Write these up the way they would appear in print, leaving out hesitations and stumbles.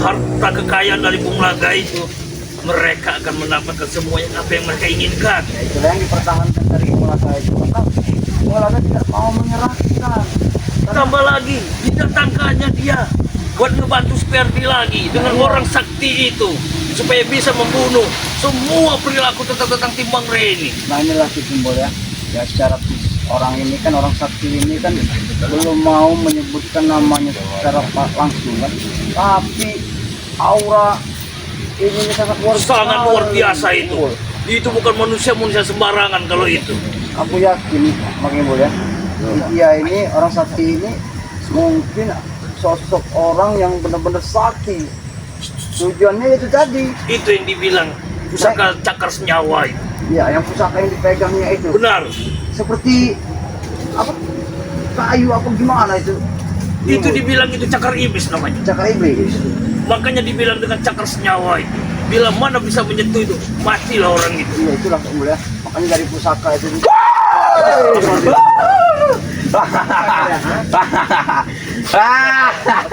harta kekayaan dari Bung Laga itu, mereka akan mendapatkan semuanya apa yang mereka inginkan. Ya, itulah yang dipertahankan dari Bulaga itu. Maka Bulaga tidak mau menyerahkan. Tambah lagi, didatangkannya dia buat ngebantu Sperdi lagi dengan orang sakti itu supaya bisa membunuh semua perilaku tentang Timbang Reni. Nah inilah simbol ya. Ya secara orang ini kan, orang sakti ini kan belum mau menyebutkan namanya secara langsung kan. Tapi aura ini sangat luar biasa itu. Itu bukan manusia sembarangan kalau itu. Aku yakin Bang Ibu ya. Dia ini orang sakti ini mungkin sosok orang yang benar-benar sakti. Tujuannya itu tadi. Itu yang dibilang pusaka cakar senyawa itu. Ya, yang pusaka yang dipegangnya itu. Benar. Seperti apa? Kayu apa gimana itu? Itu dibilang itu cakar iblis namanya. Cakar iblis. Makanya dibilang dengan cakar senyawa itu. Bila mana bisa menyentuh itu, matilah orang itu. Iya, itulah ya. Makanya dari pusaka itu.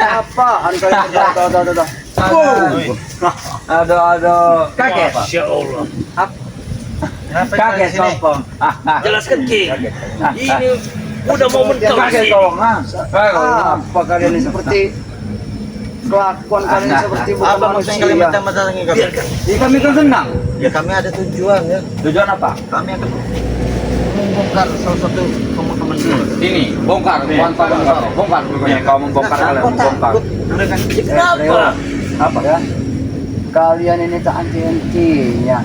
Apa? Aduh, kaget. Masya Allah. Kaget sombong. Jelaskan King. Ini udah momen kau Kaget sini. dong. Apa kalian ini seperti kelakuan kalian seperti bukan manusia. Biarkan. Ya, kami kan senang. Ya kami ada tujuan ya. Tujuan apa? Kami akan membongkar salah satu pemakaman Ini, bongkar. Bongkar. Pokoknya kau membongkar, kalian membongkar. Kenapa? Apa ya? Kalian ini tak henti-hentinya.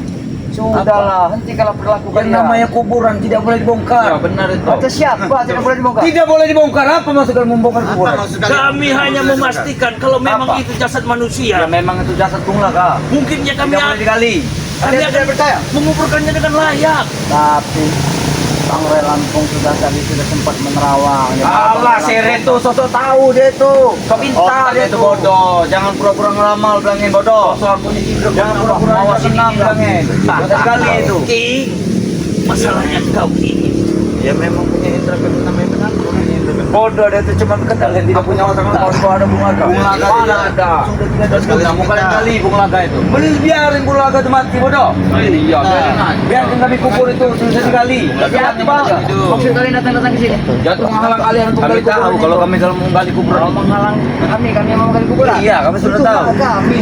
Sudahlah, hentikanlah perilaku Yang kalian. namanya kuburan tidak boleh dibongkar. Ya benar itu. Kata siapa tidak boleh dibongkar? Tidak boleh dibongkar. Apa maksud kalian membongkar kuburan? Kami hanya memastikan kalau memang Apa? itu jasad Ya manusia. memang itu jasad Bung Laga. Mungkin ya kami Tidak boleh digali. kami akan menguburkannya dengan layak. Tapi Sangrai Lampung sudah sempat menerawang. Allah, Sere itu sosok tahu dia itu. Kau pintar dia itu bodoh. Jangan pura-pura ngeramal bilangin bodoh. Jangan pura-pura mau senang bilangin. Sekali itu. King, masalahnya kau ini. Ya memang punya indra namanya pengatur. Bodoh dia itu cuma kalian tidak punya otak kalau ada Bung Laga. Bung Laga mana ada. Terus kalian mau kalian kali Bung Laga itu. Beli biarin Bung Laga itu mati bodoh. Iya, biarin kami kubur itu susah sekali. Siapa? Maksud kalian datang ke sini? Jatuh menghalang kalian untuk gali kubur. Kalau kami kalau mau gali kubur. Kalau menghalang kami yang mau gali kuburan. Iya, kami sudah tahu. Kami.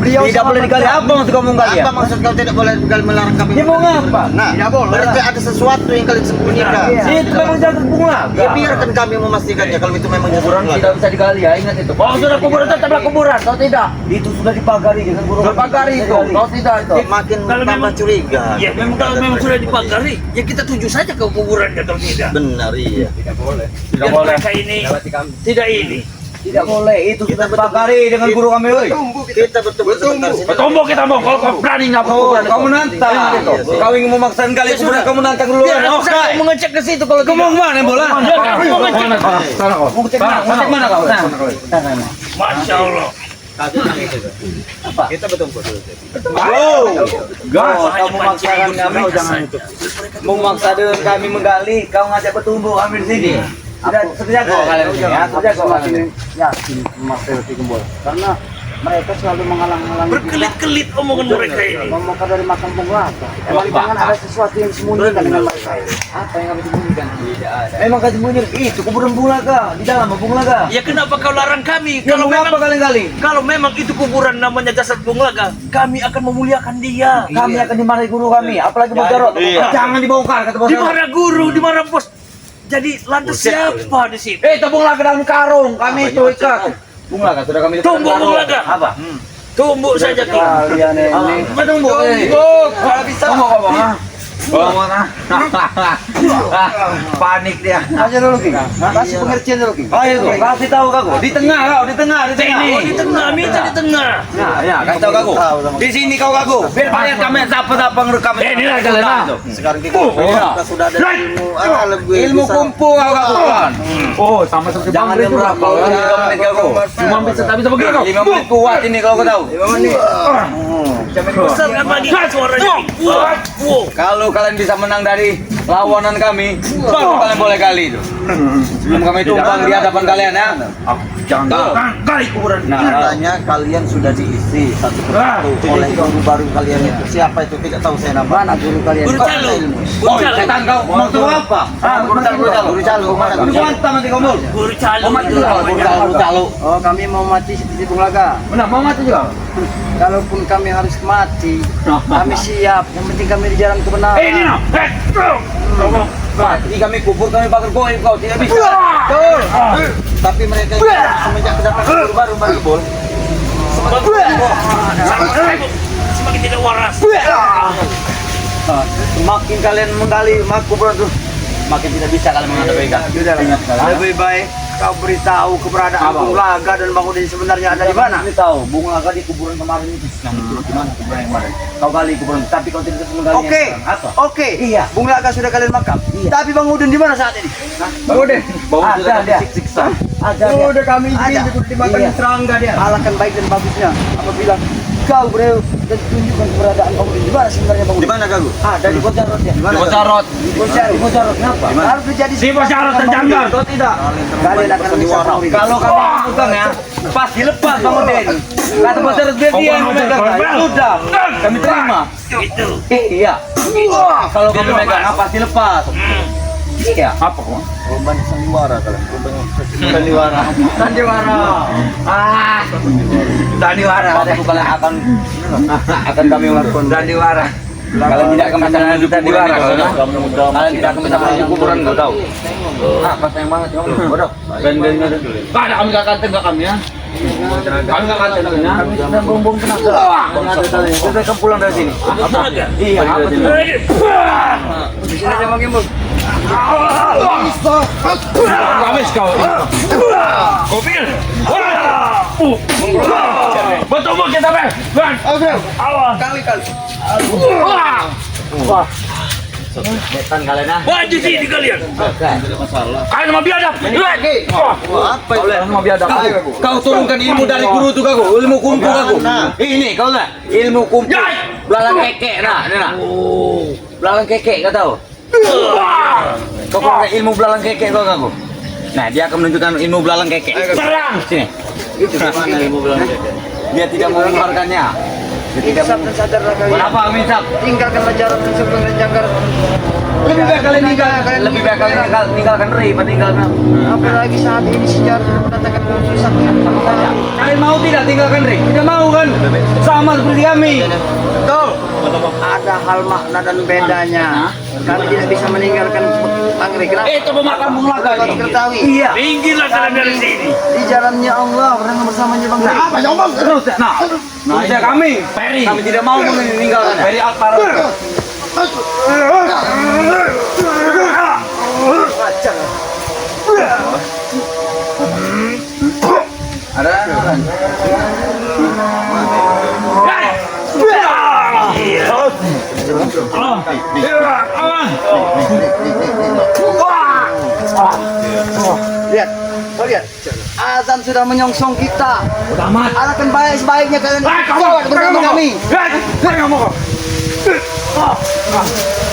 Beliau Tidak boleh digali. Apa maksud kamu gali ya? Apa maksud kau tidak boleh melarang kami? Dia mau ngapa? Nah, tidak boleh. Berarti ada sesuatu yang kalian sembunyikan. Itu memang jatuh Bung Laga. Ya biarkan kami memastikannya kalau itu memang Kuburan tidak bisa digali ya, ingat itu. Kalau sudah kuburan tetaplah kuburan, kalau tidak itu sudah dipagari dengan burung. Berpagari itu, kalau tidak itu. makin Kalau tambah memang- curiga. Ya memang kalau memang sudah dipagari, ya kita tuju saja ke kuburannya kalau tidak. Benar iya. Tidak boleh. Biar mereka ini tidak ini. Tidak boleh, itu sudah dipagari dengan guru kami, woi. Kita betul-betul Tombok kita mau kalau kau berani ngapa kuburan. Kamu nantang itu. Kau ingin memaksakan kali kuburan, kamu nantang dulu. Biar aku Oke. saya mau ngecek ke situ kalau Kamu mau kemana bola? Ya, aku mau ngecek. Mau cek mana? Mau cek mana kau? Masya Allah. kita betul-betul. Wow, gas, Hanya kamu memaksakan pancing kami, mereka jangan saja. itu. Memaksa dengan kami menggali, kau ngajak bertumbuh kami di sini. Sudah kerja kok kalian ini ya, kerja kok kalian. yakin Mas Roti Gembol karena mereka selalu menghalang-halangi Berkelit-kelit omongan mereka ini. membongkar dari makam Bung Laga. Emang jangan ada sesuatu yang disembunyikan dengan mereka ini. Apa yang kami sembunyikan? Tidak ada. Memang kami sembunyikan itu kuburan Bung Laga di dalam Bung Laga. Ya kenapa kau larang kami? Ya, Kalau mengapa memang kalian gali? kalau memang itu kuburan namanya jasad Bung Laga, kami akan memuliakan dia. Kami akan dimarahi guru kami, apalagi Bos Jarot. Jangan dibongkar kata Bos Di Jarot. mana guru, di mana bos? Jadi lantas siapa di sini? Tabung Laga dalam karung, kami itu ikat. Bung Laga sudah kami letakkan Tumbuk Bung karung. Laga. Apa? Tumbuk saja King. Kalian ini Tumbuk. Kalau bisa. Tumbuk apa? Oh, mana? Panik dia. aja dulu Ki. Kasih pengertian dulu Ki. Ayo tuh, kasih tahu kaku. Di tengah kau, di tengah, di tengah. Ini di tengah, minta di tengah. Ya, kasih tahu kaku. Di sini kau kaku. Biar banyak kami siapa ngerekam. Ini lah kalian lah. Sekarang kita, iya. kita sudah ada ilmu lebih Ilmu bisa. kumpul kau kaku kan. Oh, sama seperti jangan dia berapa. 5 menit kau. Cuma bisa tapi bisa begini kau. 5 menit kuat ini kalau kau tahu. Besar kan lagi suaranya. Wow. Kalau kalian bisa menang dari lawanan kami, baru kalian boleh gali itu. Sebelum kami tumbang di hadapan kalian ya. Jangan gali kuburan. Katanya kalian sudah diisi satu persatu oleh guru baru kalian itu. Siapa itu tidak tahu saya nama. Mana guru kalian? Guru Calo. Oh, setan kau mau tahu apa? Guru Calo. Mana Guru Kuanta nanti kau mau. Guru Calo. Guru Calo. Oh, kami mau mati seperti Bung Laga. Benar, mau mati juga. Kalaupun kami harus mati, kami siap. Yang penting kami di jalan kebenaran. Ini no. Mati kami kubur, kami bakar goib, kau tidak bisa. Betul. Tapi mereka itu semenjak kedatangan guru baru Maribol Semakin tidak waras. Semakin kalian menggali kuburan itu, Makin tidak bisa kalian menghadapi kami. lebih baik kau beritahu keberadaan Bung Laga dan Bang Udin sebenarnya ada di mana. Ini tahu, Bung Laga di kuburan kemarin itu. Yang itu di mana kuburan yang kemarin? Kau gali kuburan, tapi kau tidak bisa menggali. Oke, Apa? oke. Iya. Bung Laga sudah kalian makam. Tapi Bang Udin di mana saat ini? Bang Udin, Bang Udin sudah dia. disiksa. Ada dia. Udah kami dimakan serangga dia. Alahkan baik dan bagusnya apabila kau bro dan tunjukkan keberadaan Bang Udin di mana sebenarnya Bang di Udin? mana Gagu? Ada di Bojarot ya. Di Bojarot. Di Bojarot. Kenapa? Harus terjadi Di Bojarot terjanggal. Kalau tidak, kalian akan bisa Bang Udin. Kalau kamu memegang ya, pasti lepas Bang Udin. Kata Bojarot biar dia yang memegang. Ya sudah, kami terima. Itu. Iya. Kalau kamu memegang, pasti lepas. Iya. Apa kok? Korban sandiwara kalian. Sandiwara. Sandiwara. Waktu kalian akan kami lakukan sandiwara. Kalian tidak akan bisa menuju sandiwara. Kalian tidak akan bisa menuju kuburan, kau tahu? Apa sayang banget kamu? Bodoh. Gak ada kami gak akan tegak kami ya. Kami gak akan tegak ya. Kami sudah bumbung tenaga. Sudah kamu pulang dari sini. Tenaga. Iya. Apa sih? Di sini aja Bang Imbul. Habis kau. Kau pikir? Betul bu kita be. Awas. Kali. Setan kalian ah. Wajib sih di kalian. Kalian mau biadab. Apa itu? Kau turunkan ilmu dari guru tuh kau, ilmu kumpu kau. Ini kau lah, ilmu kumpu. Belalang kekek nah, ini nah. Belalang kekek kau tahu? Kau punya ilmu belalang kekek kau kau. Nah dia akan menunjukkan ilmu belalang kekek. Serang. Sini. Itu di mana ilmu belalang kekek? Dia tidak mau mengeluarkannya. Dia tidak Insaf dan sadarlah kalian. Kenapa Misap? Tinggalkanlah jarak dan sebelum jangkar. Lebih baik kalian tinggalkan Ri, tinggalkan. Apalagi saat ini sejarah sudah mendatangkan musuh sakti. Kalian mau tidak tinggalkan Ri? Tidak mau kan? Sama seperti kami. Betul. Ada hal makna dan bedanya. Kami tidak bisa meninggalkan Anggrek. Kenapa? Itu pemakan Bung Laga Kau nih. diketahui. Iya. Minggirlah kalian dari sini. Di jalannya Allah bersama bersamanya Bang Ri. Apa yang Bang? Terus nah itu kami. Peri. Kami tidak mau meninggalkan. Peri Alparo. Ada. Lihat. Kau lihat. Azan sudah menyongsong kita. Udah amat. Alahkan baik sebaiknya kalian sholat bersama kami.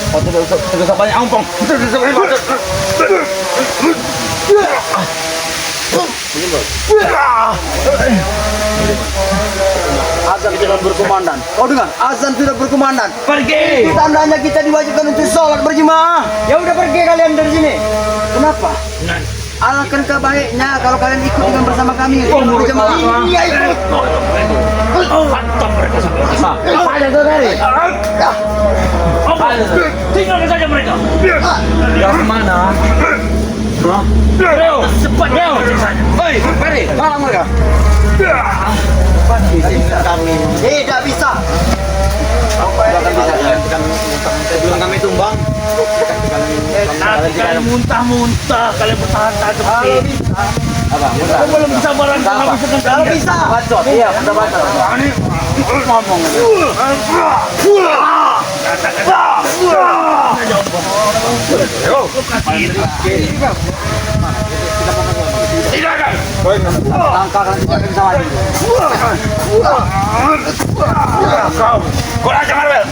Oh, tidak banyak ompong. Azan sudah berkumandang. Kau dengar? Azan sudah berkumandang. Pergi. Itu tandanya kita diwajibkan untuk sholat berjemaah. Ya udah pergi kalian dari sini. Kenapa? Alangkah baiknya kalau kalian ikut dengan bersama kami berjemaah. Iya ikut. Hantam mereka semua. Ada tuh dari. Apa? Tinggalkan saja mereka. Yang mana? Leo, cepat Leo. Hei, Peri, halang mereka. Kami tidak bisa. Sebelum kami tumbang. Nanti kalian muntah-muntah, kalian bertahan-tahan seperti ini. Apa? Kau belum bisa barang Apa? Kalau bisa. Bacot, iya, udah bacot. Ngomong. Langkah kalian tidak bisa maju. Kau aja Marvel.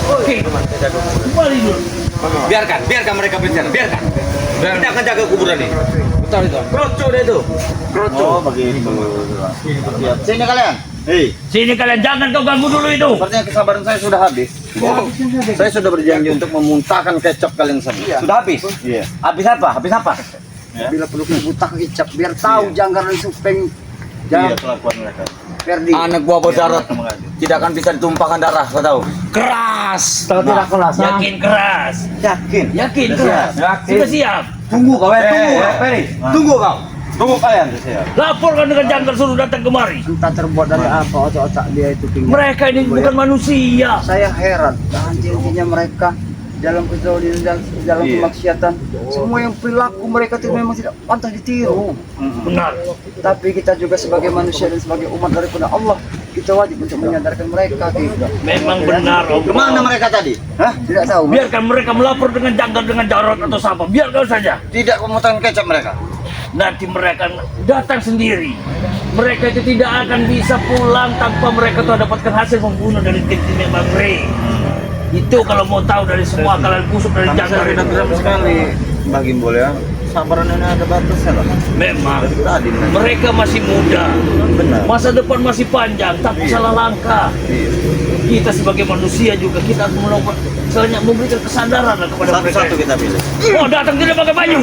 Oke, kembali dulu. Biarkan mereka bicara, biarkan. Kita akan jaga kuburan ini. Betul itu. Kroco deh itu. Oh, begitu. Siap. Sini kalian. Hei, Sini kalian, jangan kau ganggu dulu itu. sepertinya kesabaran saya sudah habis. Saya sudah berjanji untuk memuntahkan kecap kalian semua. Sudah habis? Iya. Habis apa? Habis apa? Bila perlu buta kicap biar tahu Janggar dan Supeng Iya, kelakuan mereka. Perdi. Anak buah bos Jarot tidak akan bisa ditumpahkan darah, kau tahu? Keras. Tahu tidak kelas? Yakin keras. Yakin. Yakin keras. Yakin. Sudah siap. Tunggu kau, tunggu. Peri. Tunggu kau. Tunggu kalian. Laporkan dengan Janggar suruh datang kemari. Entah terbuat dari apa otak-otak dia itu tinggal. Mereka ini bukan manusia. Saya heran. Janji-janjinya mereka dalam kezaliman dan dalam Iya. kemaksiatan. Semua yang perilaku mereka itu memang tidak pantas ditiru. Benar. Tapi kita juga sebagai manusia dan sebagai umat daripada Allah, kita wajib untuk menyadarkan mereka. Gitu. Memang benar. Om. Kemana mereka tadi? Hah? Tidak tahu. Biarkan mereka melapor dengan Janggar, dengan Jarot atau siapa. Biarkan saja. Tidak memuntahkan kecap mereka. Nanti mereka datang sendiri. Mereka itu tidak akan bisa pulang tanpa mereka tuh dapatkan hasil membunuh dari tim-tim yang Bang Rey. Itu kalau mau tahu dari semua kalian busuk dari Janggar itu. sekali. Bagi boleh ya. Sabaran ini ada batasnya lah. Memang Tadi mereka masih muda. benar. Masa depan masih panjang, tapi salah langkah. Iya. Kita sebagai manusia juga kita harus melakukan selanjutnya memberikan kesadaran lah kepada mereka. Satu-satu kita pilih. Oh, datang tidak pakai baju.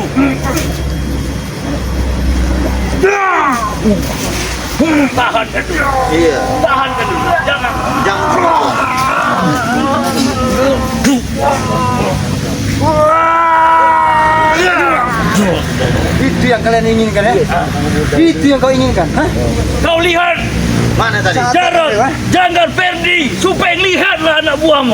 Tahan kan dulu. Iya. Tahan kan dulu. Jangan. Jangan semua. Itu yang kalian inginkan ya? Itu yang kau inginkan? Hah? Kau lihat, Mana tadi? Jarot, Janggar, Perdi, Supeng, lihatlah anak buahmu.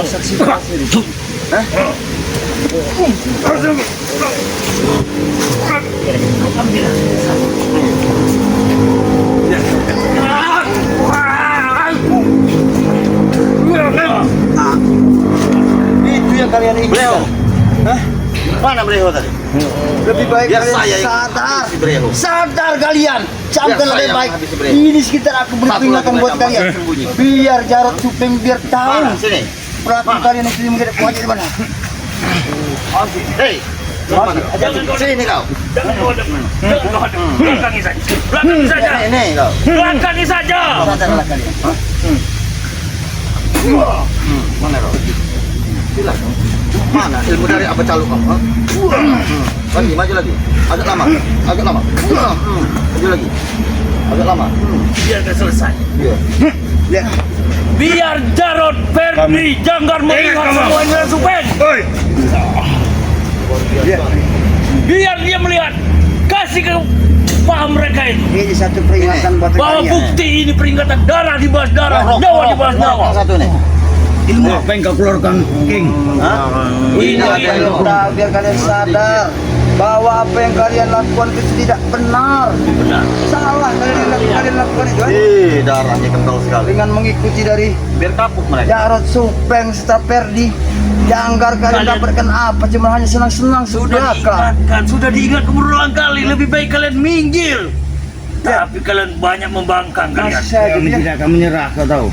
Itu yang kalian Breo. inginkan? Hah? Mana Breo tadi? Lebih baik Biar kalian saya yang sadar. habisi Breo. Sadar kalian. Camkan Biar saya lebih yang baik. habisi Breo. Ini sekitar aku beri Satu peringatan lagi buat mereka kalian. sembunyi. Biar Jarot Supeng biar tahu. Mana? Sini. Perlakuan kalian itu menjadi wajib di mana? Hei. Mana? Sini kau. Jangan kau hadap. Jangan kau hadap. Belakangi saja. Belakangi saja. Ini kau. Belakangi saja. Sadarlah kalian. Mana kau? Silakan. Mana ilmu dari apa caluk kau? Lagi, maju lagi. Agak lama. Agak lama. Maju lagi. Agak lama. Biarkan selesai. Iya. Lihat. Biar Jarot, Perdi, Janggar melihat semuanya Supeng. Lihat. Biar dia melihat. Kasih ke paham mereka itu. Ini satu peringatan buat Bahwa kalian. bukti ini peringatan darah di balas darah, nyawa di balas nyawa. Satu nih. Ilmu apa yang kau keluarkan, King? Ini Kalian tahu, biar kalian sadar bahwa apa yang kalian lakukan itu tidak benar. benar. Salah kalian lakukan itu. Kan? Darahnya kental sekali. Dengan mengikuti dari Biar kapuk mereka. Jarot Supeng serta Perdi, Janggar kalian Kalian- dapatkan apa? Cuma hanya senang-senang Sudah belaka. diingatkan, sudah diingat berulang kali. Lebih baik kalian minggir. Tapi kalian banyak membangkang kalian. Masih saja ya. tidak akan menyerah, kau tahu.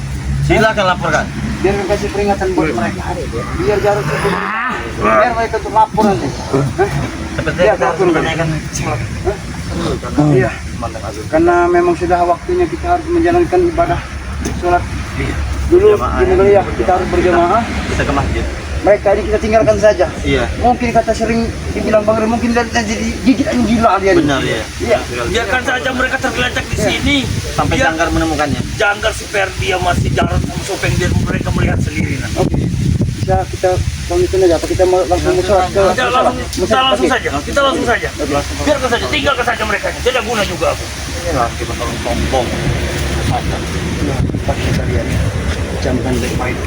Silakan laporkan. Biar kasih peringatan buat mereka. Biar Jarot Supeng. Biar mereka tuh lapor nanti. Sepertinya kita harus menanyakan Iya. Karena memang sudah waktunya kita harus menjalankan ibadah sholat. Dulu Berjamaah, di negeri ya kita harus berjamaah. kita ke masjid. Mereka ini kita tinggalkan saja. Iya. Mungkin kata sering dibilang Bang Rey, mungkin dia jadi gigit anjing gila dia. Benar ya. Iya. Biarkan saja mereka tergeletak di sini. Sampai Biar Janggar menemukannya. Janggar si Perdi yang masih Jarot sama Supeng biar mereka melihat sendiri. Oke. Bisa kita lanjutin aja apa kita mau langsung sholat ke Kita langsung saja. Kita langsung saja. Biarkan saja, tinggalkan saja mereka. Tidak guna juga aku. Laki betul sombong. Pasti kalian camkan baik-baik.